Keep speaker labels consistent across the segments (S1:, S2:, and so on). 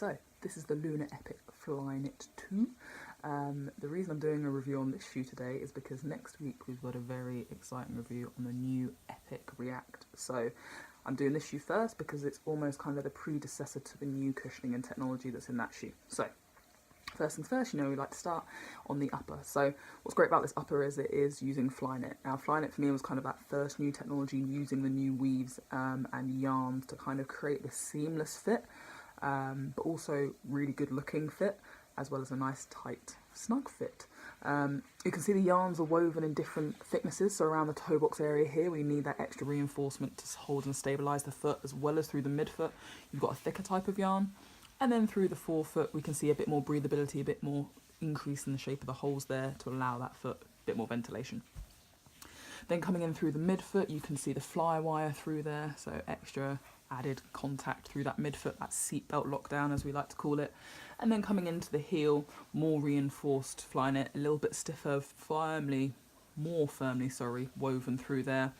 S1: So this is the Lunar Epic Flyknit 2. The reason I'm doing a review on this shoe today is because next week we've got a very exciting review on the new Epic React. So I'm doing this shoe first because it's almost kind of the predecessor to the new cushioning and technology that's in that shoe. So first things first, we like to start on the upper. So what's great about this upper is it is using Flyknit. Now Flyknit for me was kind of that first new technology using the new weaves and yarns to kind of create the seamless fit, but also really good looking fit, as well as a nice tight snug fit. You can see the yarns are woven in different thicknesses, so around the toe box area here we need that extra reinforcement to hold and stabilise the foot, as well as through the midfoot you've got a thicker type of yarn. And then through the forefoot we can see a bit more breathability, a bit more increase in the shape of the holes there to allow that foot a bit more ventilation. Then coming in through the midfoot you can see the fly wire through there, so extra added contact through that midfoot, that seatbelt lockdown as we like to call it. And then coming into the heel, more reinforced Flyknit, a little bit stiffer, more firmly woven through there.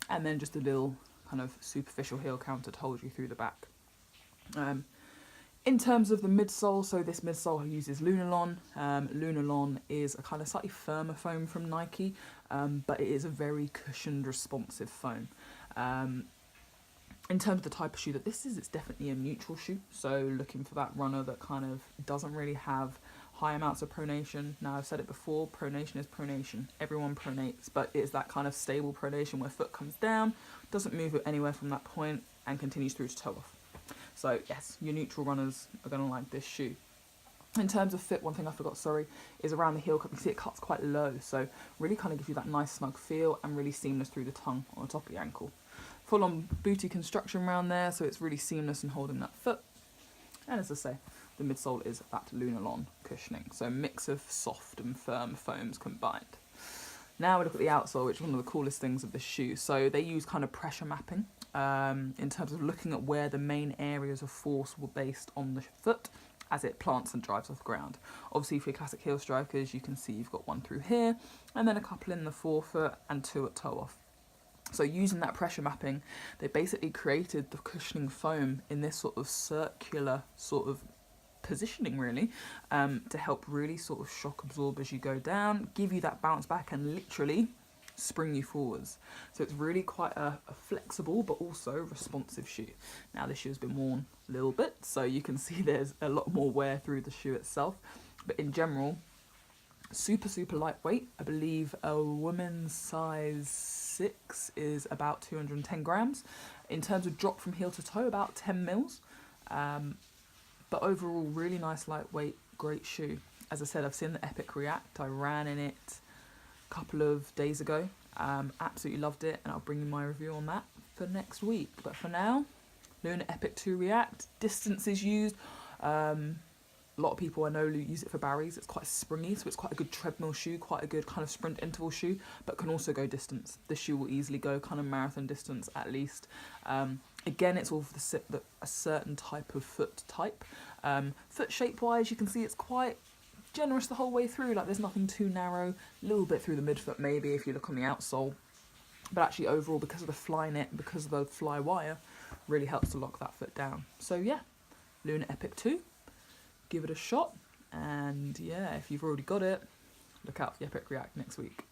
S1: And then just a little kind of superficial heel counter to hold you through the back. In terms of the midsole, so this midsole uses Lunar. Lunar is a kind of slightly firmer foam from Nike, but it is a very cushioned, responsive foam. In terms of the type of shoe that this is, it's definitely a neutral shoe, so looking for that runner that kind of doesn't really have high amounts of pronation. Now I've said it before, pronation is pronation, everyone pronates, but it's that kind of stable pronation where foot comes down, doesn't move it anywhere from that point and continues through to toe off. So yes, your neutral runners are going to like this shoe. In terms of fit, one thing I forgot, is around the heel cup. You see it cuts quite low, so really kind of gives you that nice snug feel and really seamless through the tongue on the top of the ankle. Full on booty construction around there, so it's really seamless in holding that foot. And as I say, the midsole is that Lunar cushioning, so a mix of soft and firm foams combined. Now we look at the outsole, which is one of the coolest things of this shoe. So they use kind of pressure mapping in terms of looking at where the main areas of force were based on the foot as it plants and drives off the ground. Obviously for your classic heel strikers, you can see you've got one through here, and then a couple in the forefoot and two at toe off. So using that pressure mapping, they basically created the cushioning foam in this sort of circular sort of positioning really, to help really sort of shock absorb as you go down, give you that bounce back and literally spring you forwards. So it's really quite a flexible but also responsive shoe. Now this shoe has been worn a little bit, so you can see there's a lot more wear through the shoe itself, but in general, super lightweight. I believe a woman's size 6 is about 210 grams. In terms of drop from heel to toe, about 10 mils. But overall, really nice, lightweight, great shoe. As I said, I've seen the Epic React. I ran in it a couple of days ago. Absolutely loved it, and I'll bring you my review on that for next week. But for now, Lunar Epic 2 React. Distance is used. A lot of people I know use it for Barry's. It's quite springy, so it's quite a good treadmill shoe, quite a good kind of sprint interval shoe, but can also go distance. This shoe will easily go kind of marathon distance at least. Again, it's all for a certain type of foot type. Foot shape-wise, you can see it's quite generous the whole way through. Like there's nothing too narrow, a little bit through the midfoot maybe if you look on the outsole. But actually overall, because of the Flyknit, because of the fly wire, really helps to lock that foot down. So yeah, Lunar Epic 2. Give it a shot, and yeah, if you've already got it, look out for the Epic React next week.